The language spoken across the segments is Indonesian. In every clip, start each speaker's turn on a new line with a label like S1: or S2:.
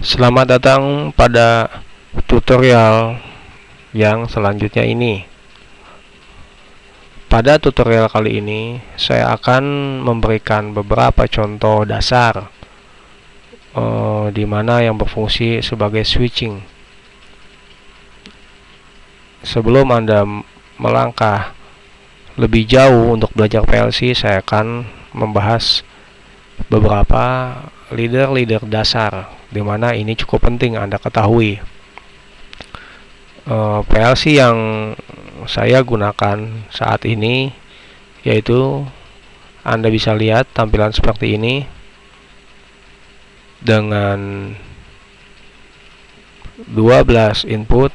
S1: Selamat datang pada tutorial yang selanjutnya ini. Pada tutorial kali ini, saya akan memberikan beberapa contoh dasar di mana yang berfungsi sebagai switching. Sebelum Anda melangkah lebih jauh untuk belajar PLC, saya akan membahas beberapa leader dasar, di mana ini cukup penting Anda ketahui. PLC yang saya gunakan saat ini yaitu Anda bisa lihat tampilan seperti ini dengan 12 input,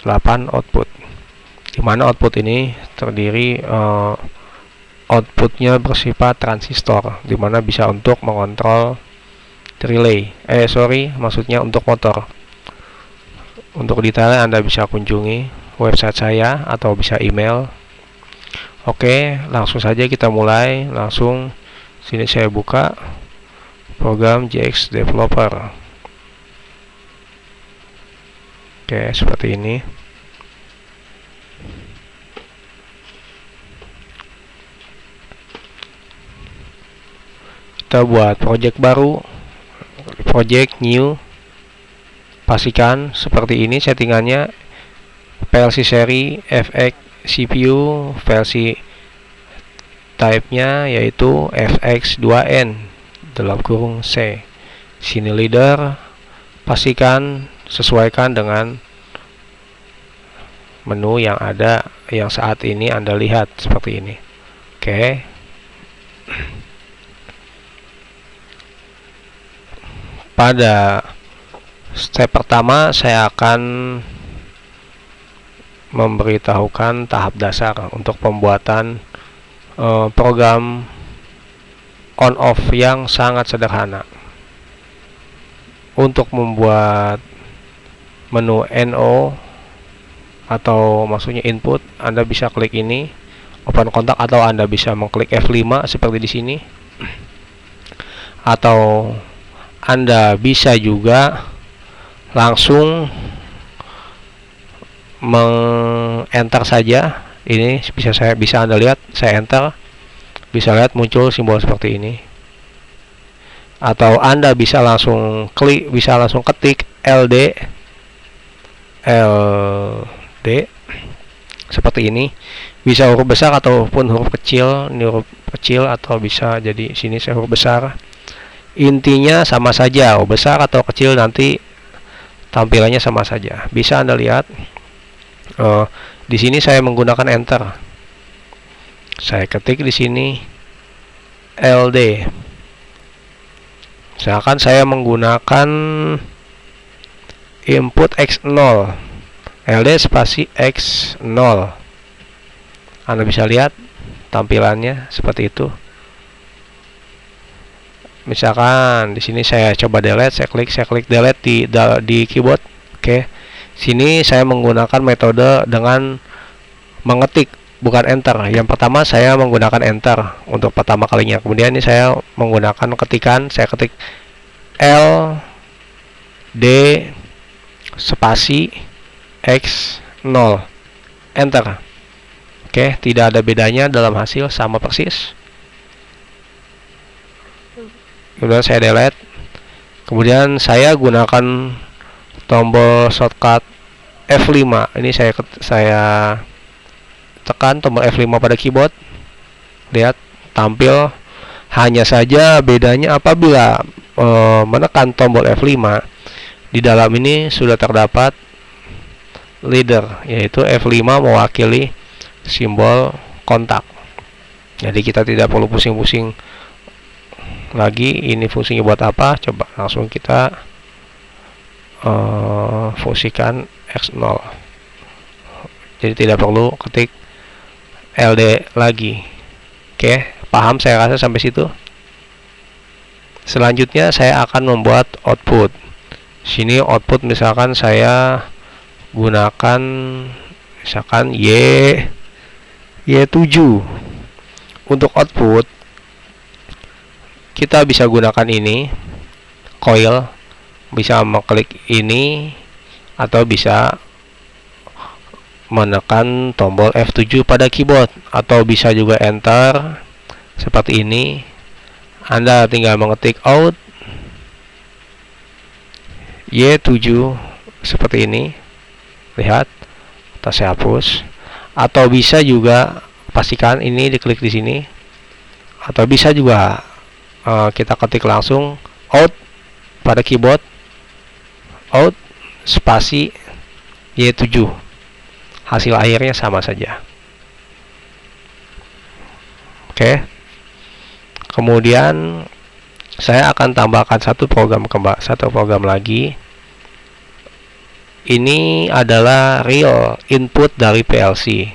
S1: 8 output, dimana output ini terdiri outputnya bersifat transistor, dimana bisa untuk mengontrol relay. Maksudnya untuk motor. Untuk detailnya Anda bisa kunjungi website saya atau bisa email. Oke, langsung saja kita mulai. Langsung sini saya buka program JX Developer. Oke, seperti ini. Kita buat project baru, project new. Pastikan seperti ini settingannya. PLC seri FX CPU, PLC type-nya yaitu FX2N (C). Sini leader, pastikan sesuaikan dengan menu yang ada yang saat ini Anda lihat seperti ini. Oke. Pada step pertama saya akan memberitahukan tahap dasar untuk pembuatan program on off yang sangat sederhana. Untuk membuat menu NO atau maksudnya input, Anda bisa klik ini open kontak, atau Anda bisa mengklik F5 seperti di sini, atau Anda bisa juga langsung meng-enter saja. Ini bisa Anda lihat, saya enter, bisa lihat muncul simbol seperti ini. Atau Anda bisa langsung ketik LD seperti ini. Bisa huruf besar ataupun huruf kecil. Ini huruf kecil, atau bisa jadi sini saya huruf besar. Intinya sama saja, besar atau kecil nanti tampilannya sama saja. Bisa Anda lihat. Di sini saya menggunakan enter. Saya ketik di sini LD. Misalkan saya menggunakan input X0, LD spasi X0. Anda bisa lihat tampilannya seperti itu. Misalkan di sini saya coba delete, saya klik delete di keyboard. Oke. Sini saya menggunakan metode dengan mengetik, bukan enter. Yang pertama saya menggunakan enter untuk pertama kalinya. Kemudian ini saya menggunakan ketikan, saya ketik L D spasi X0, enter. Oke, tidak ada bedanya dalam hasil, sama persis. Kemudian saya delete. Kemudian saya gunakan tombol shortcut F5. Ini saya tekan tombol F5 pada keyboard. Lihat tampil. Hanya saja bedanya apabila menekan tombol F5, di dalam ini sudah terdapat leader, yaitu F5 mewakili simbol kontak. Jadi kita tidak perlu pusing-pusing lagi ini fungsinya buat apa. Coba langsung kita fungsikan X0. Jadi tidak perlu ketik LD lagi. Oke, paham saya rasa sampai situ. Selanjutnya saya akan membuat output. Sini output misalkan saya gunakan misalkan Y7. Untuk output kita bisa gunakan ini coil, bisa mengklik ini atau bisa menekan tombol F7 pada keyboard, atau bisa juga enter seperti ini. Anda tinggal mengetik out Y7 seperti ini, lihat, atau saya hapus, atau bisa juga pastikan ini diklik di sini, atau bisa juga kita ketik langsung out pada keyboard, out spasi Y7, hasil akhirnya sama saja. Oke. Kemudian saya akan tambahkan satu program lagi. Ini adalah real input dari PLC,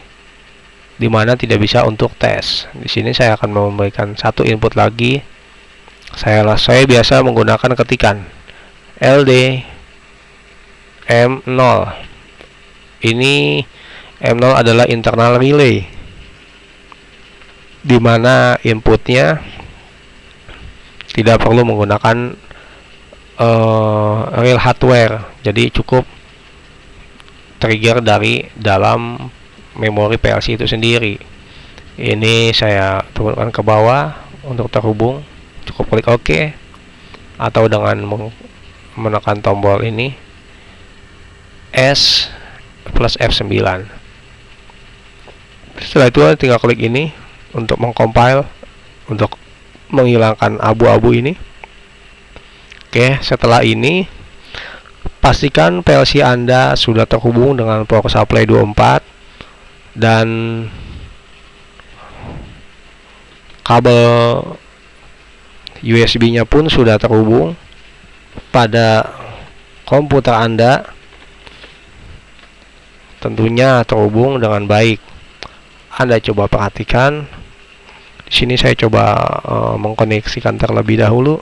S1: dimana tidak bisa untuk tes. Di sini saya akan memberikan satu input lagi. Saya biasa menggunakan ketikan LD M0. Ini M0 adalah internal relay, dimana inputnya tidak perlu menggunakan real hardware, jadi cukup trigger dari dalam memori PLC itu sendiri. Ini saya turunkan ke bawah untuk terhubung, cukup klik OK, atau dengan menekan tombol ini S plus F9. Setelah itu tinggal klik ini untuk mengcompile, untuk menghilangkan abu-abu ini. Oke, setelah ini pastikan PLC Anda sudah terhubung dengan power supply 24 dan kabel USB-nya pun sudah terhubung pada komputer Anda, tentunya terhubung dengan baik. Anda coba perhatikan. Di sini saya coba mengkoneksikan terlebih dahulu.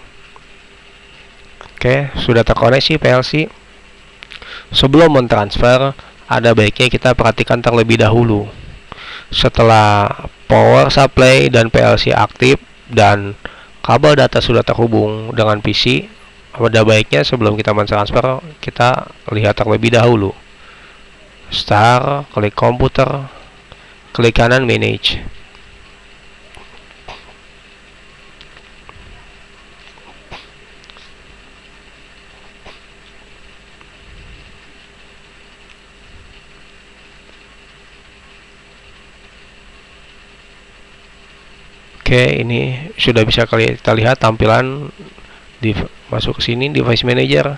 S1: Oke, sudah terkoneksi PLC. Sebelum mentransfer, ada baiknya kita perhatikan terlebih dahulu. Setelah power supply dan PLC aktif dan kabel data sudah terhubung dengan PC, ada baiknya sebelum kita mentransfer, kita lihat terlebih dahulu. Start, klik komputer, klik kanan manage. Oke, ini sudah bisa kita lihat tampilan masuk ke sini, device manager.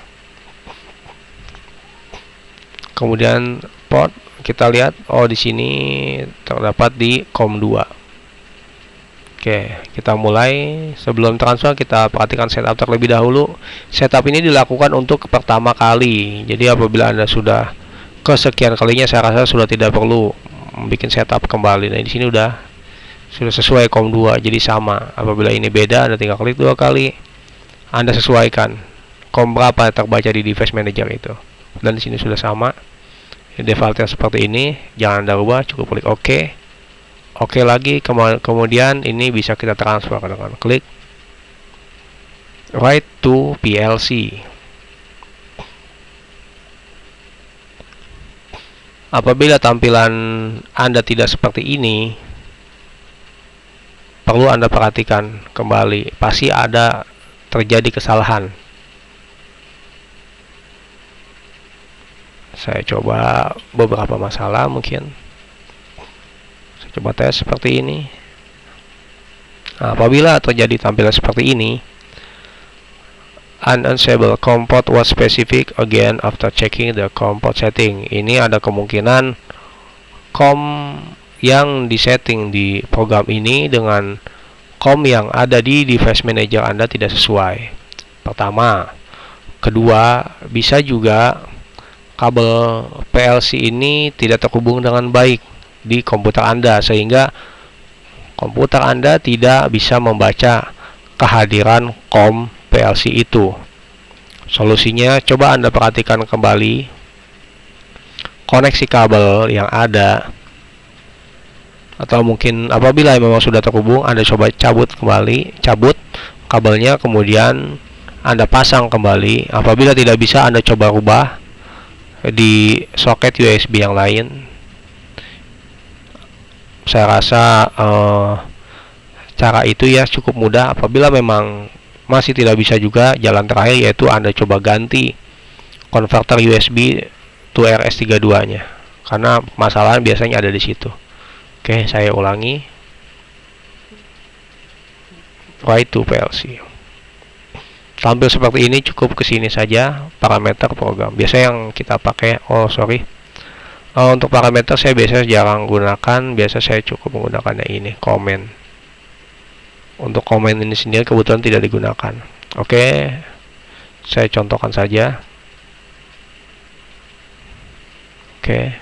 S1: Kemudian port kita lihat, oh di sini terdapat di COM2. Oke, kita mulai. Sebelum transfer kita perhatikan setup terlebih dahulu. Setup ini dilakukan untuk pertama kali. Jadi apabila Anda sudah kesekian kalinya, saya rasa sudah tidak perlu bikin setup kembali. Nah, di sini sudah sesuai COM2, jadi sama. Apabila ini beda, Anda tinggal klik 2 kali, Anda sesuaikan COM berapa terbaca di device manager itu. Dan di sini sudah sama. Defaultnya seperti ini, jangan Anda rubah, cukup klik OK. OK lagi, kemudian ini bisa kita transfer dengan klik Write to PLC. Apabila tampilan Anda tidak seperti ini, perlu Anda perhatikan kembali, pasti ada terjadi kesalahan. Saya coba beberapa masalah mungkin. Saya coba tes seperti ini. Nah, apabila terjadi tampilan seperti ini, unenable COM port was specific again after checking the COM port setting. Ini ada kemungkinan COM yang disetting di program ini dengan COM yang ada di device manager Anda tidak sesuai. Pertama. Kedua, bisa juga kabel PLC ini tidak terhubung dengan baik di komputer Anda, sehingga komputer Anda tidak bisa membaca kehadiran COM PLC itu. Solusinya, coba Anda perhatikan kembali koneksi kabel yang ada, atau mungkin apabila memang sudah terhubung, Anda coba cabut kabelnya, kemudian Anda pasang kembali. Apabila tidak bisa, Anda coba rubah di soket USB yang lain. Saya rasa cara itu ya cukup mudah. Apabila memang masih tidak bisa juga, jalan terakhir yaitu Anda coba ganti konverter USB to RS32 nya, karena masalah biasanya ada di situ. Oke, saya ulangi. Write to PLC. Tampil seperti ini, cukup kesini saja parameter program. Biasa yang kita pakai, untuk parameter saya biasa jarang gunakan. Biasa saya cukup menggunakannya ini, comment. Untuk comment ini sendiri kebetulan tidak digunakan. Oke, saya contohkan saja. Oke,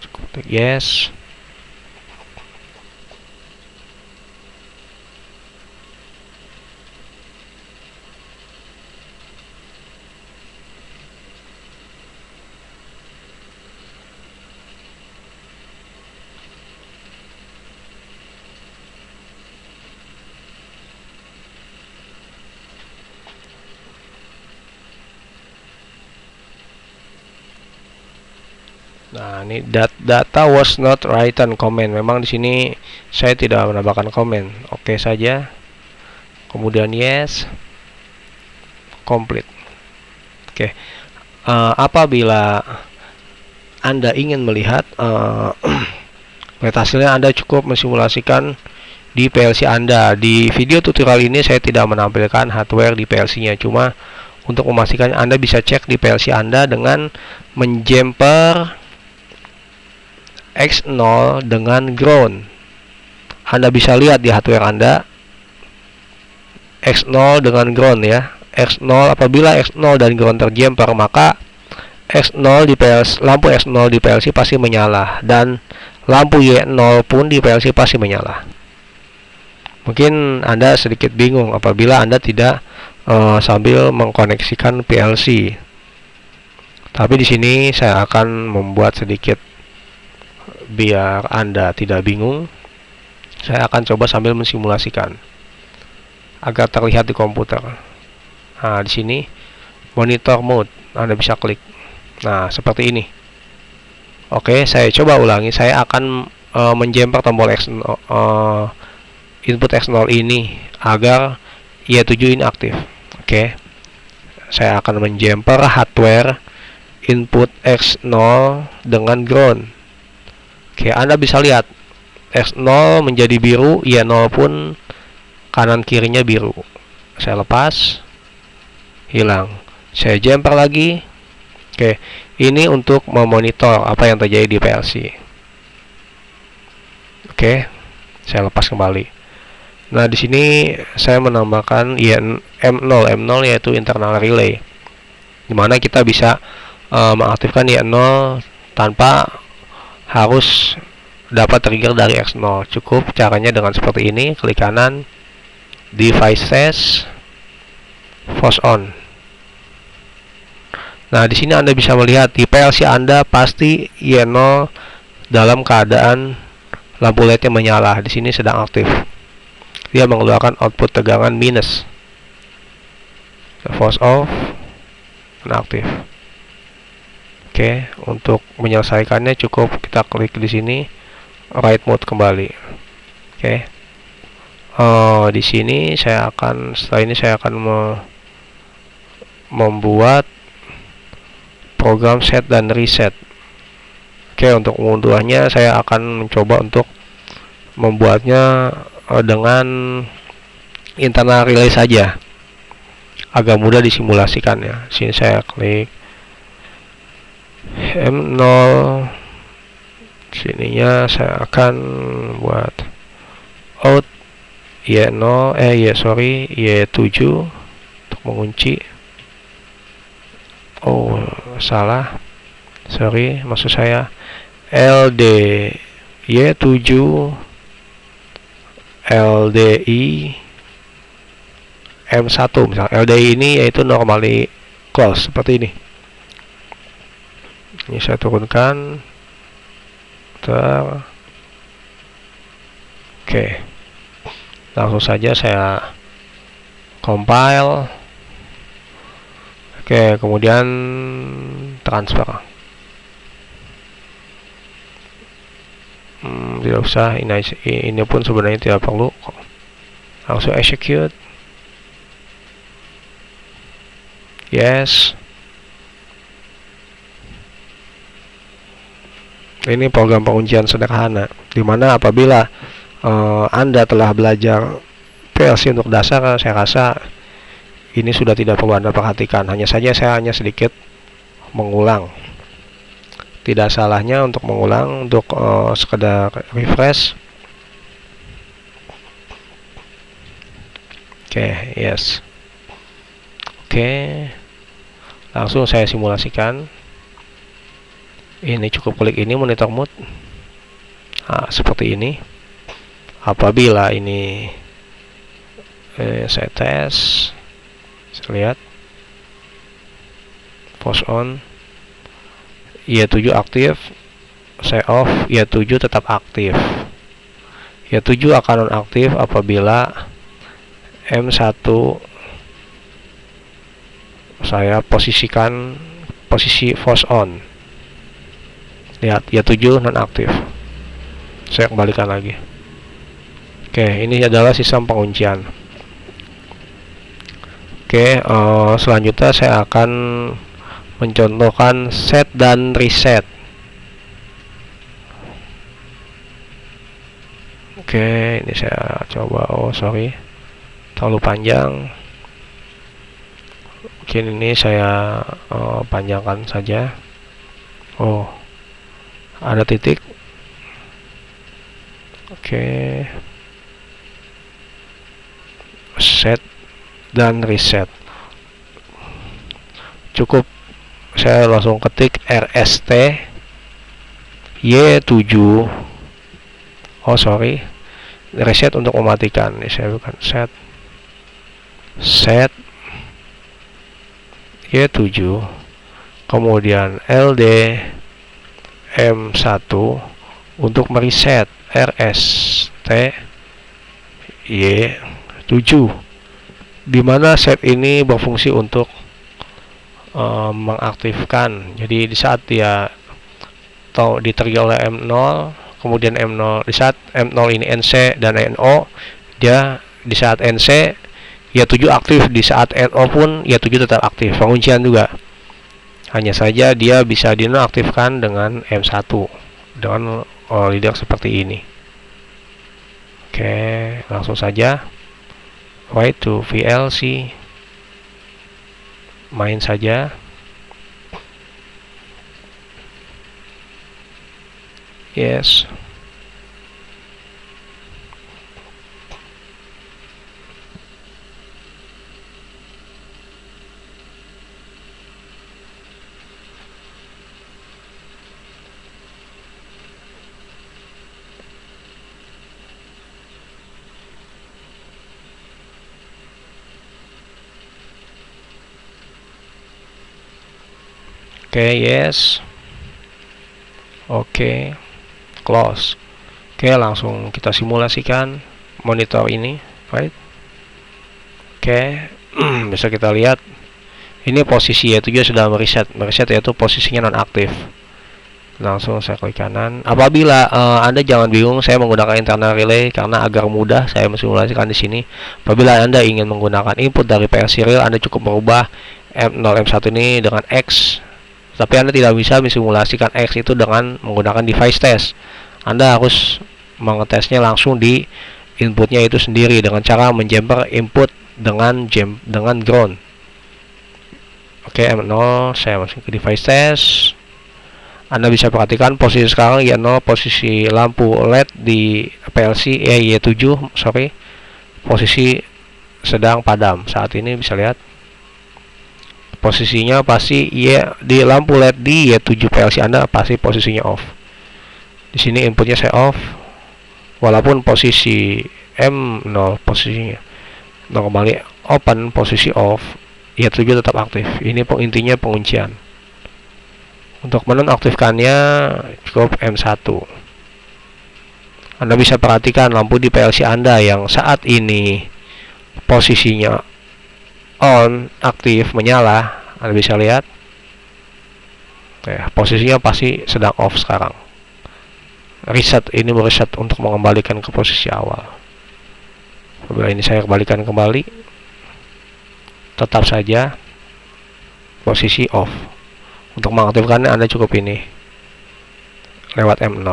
S1: cukup yes. Nah, ini data was not written comment. Memang di sini saya tidak menambahkan komen. Oke saja. Kemudian yes. Complete. Oke. Apabila Anda ingin melihat hasilnya, Anda cukup mensimulasikan di PLC Anda. Di video tutorial ini saya tidak menampilkan hardware di PLC-nya, cuma untuk memastikan Anda bisa cek di PLC Anda dengan menjumper X0 dengan ground. Anda bisa lihat di hardware Anda X0 dengan ground ya. X0, apabila X0 dan ground terjumper, maka X0 di PLC, lampu X0 di PLC pasti menyala, dan lampu Y0 pun di PLC pasti menyala. Mungkin Anda sedikit bingung apabila Anda tidak sambil mengkoneksikan PLC. Tapi di sini saya akan membuat sedikit biar Anda tidak bingung. Saya akan coba sambil mensimulasikan agar terlihat di komputer. Nah, di sini monitor mode, Anda bisa klik. Nah, seperti ini. Oke, saya coba ulangi. Saya akan menjumper tombol input X0 ini agar Y7 ini aktif. Oke, saya akan menjumper hardware input X0 dengan ground. Oke, Anda bisa lihat X0 menjadi biru, Y0 pun kanan kirinya biru. Saya lepas, hilang. Saya jumper lagi. Oke, ini untuk memonitor apa yang terjadi di PLC. Oke, saya lepas kembali. Nah, di sini saya menambahkan M0 yaitu internal relay, dimana kita bisa mengaktifkan Y0 tanpa harus dapat trigger dari X0. Cukup caranya dengan seperti ini, klik kanan, devices, force on. Nah, di sini Anda bisa melihat di PLC Anda pasti Y0 dalam keadaan lampu LED-nya menyala. Di sini sedang aktif. Dia mengeluarkan output tegangan minus. Force off, aktif. Oke, untuk menyelesaikannya cukup kita klik di sini, write mode kembali. Oke. Di sini setelah ini saya akan membuat program set dan reset. Oke, untuk mengunduhnya saya akan mencoba untuk membuatnya dengan internal relay saja, agak mudah disimulasikannya. Sini saya klik M0, sininya saya akan buat out Y7 untuk mengunci. Oh, salah, sorry, maksud saya LD Y7 LDI M1 misalnya. LDI ini yaitu normally close, seperti ini. Ini saya turunkan. Oke, langsung saja saya compile. Oke, kemudian transfer. Tidak usah, ini pun sebenarnya tidak perlu, langsung execute. Yes. Ini program pengujian sederhana, dimana apabila Anda telah belajar PLC untuk dasar, saya rasa ini sudah tidak perlu Anda perhatikan. Hanya saja saya hanya sedikit mengulang. Tidak salahnya untuk mengulang, untuk sekedar refresh. Oke, yes. Oke, langsung saya simulasikan. Ini cukup klik ini monitor mode. Nah, seperti ini. Apabila ini saya tes, saya lihat post on, Y7 aktif, saya off, Y7 tetap aktif. Y7 akan nonaktif apabila M1 saya posisikan posisi force on. Lihat, Y7 nonaktif. Saya kembalikan lagi. Oke, ini adalah sistem penguncian. Oke, selanjutnya saya akan mencontohkan set dan reset. Oke, ini saya coba. Oh, sorry, terlalu panjang. Mungkin ini saya panjangkan saja. Oh, ada titik. Oke, set dan reset. Cukup saya langsung ketik RST Y7. Oh, sorry, reset untuk mematikan. Ini saya bukan set Y7, kemudian LD M1 untuk mereset RST Y7, dimana set ini berfungsi untuk mengaktifkan. Jadi di saat dia di trigger oleh M0, kemudian M0, di saat M0 ini NC dan NO, dia di saat NC Y7 aktif, di saat NO pun Y7 tetap aktif. Penguncian juga, hanya saja dia bisa dinonaktifkan dengan M1 dengan leader seperti ini. Oke, langsung saja write to VLC, main saja. Yes. Oke, yes. Oke, close. Oke, langsung kita simulasikan monitor ini, right? Oke, bisa kita lihat ini posisi Y7 sudah mereset yaitu posisinya nonaktif. Langsung saya klik kanan. Apabila Anda jangan bingung, saya menggunakan internal relay karena agar mudah saya mensimulasikan di sini. Apabila Anda ingin menggunakan input dari PLC real, Anda cukup merubah M0 M1 ini dengan X. Tapi Anda tidak bisa mensimulasikan X itu dengan menggunakan device test. Anda harus mengetesnya langsung di inputnya itu sendiri dengan cara menjumper input dengan ground. Oke, M0 saya masuk ke device test. Anda bisa perhatikan posisi sekarang Y0, posisi lampu LED di PLC Y7, sorry, posisi sedang padam. Saat ini bisa lihat posisinya pasti di lampu LED di Y7 PLC Anda pasti posisinya off. Di sini inputnya saya off, walaupun posisi M0 posisinya normally open, posisi off, Y7 tetap aktif. Ini intinya penguncian. Untuk menonaktifkannya cukup M1. Anda bisa perhatikan lampu di PLC Anda yang saat ini posisinya on, aktif, menyala. Anda bisa lihat ya, posisinya pasti sedang off sekarang. Reset, ini mereset untuk mengembalikan ke posisi awal. Apabila ini saya kembalikan kembali, tetap saja posisi off. Untuk mengaktifkannya Anda cukup ini lewat M0.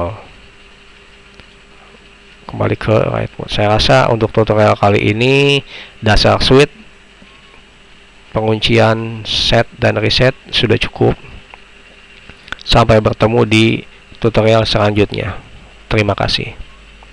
S1: Kembali ke right mode. Saya rasa untuk tutorial kali ini dasar switch, penguncian, set dan reset sudah cukup. Sampai bertemu di tutorial selanjutnya. Terima kasih.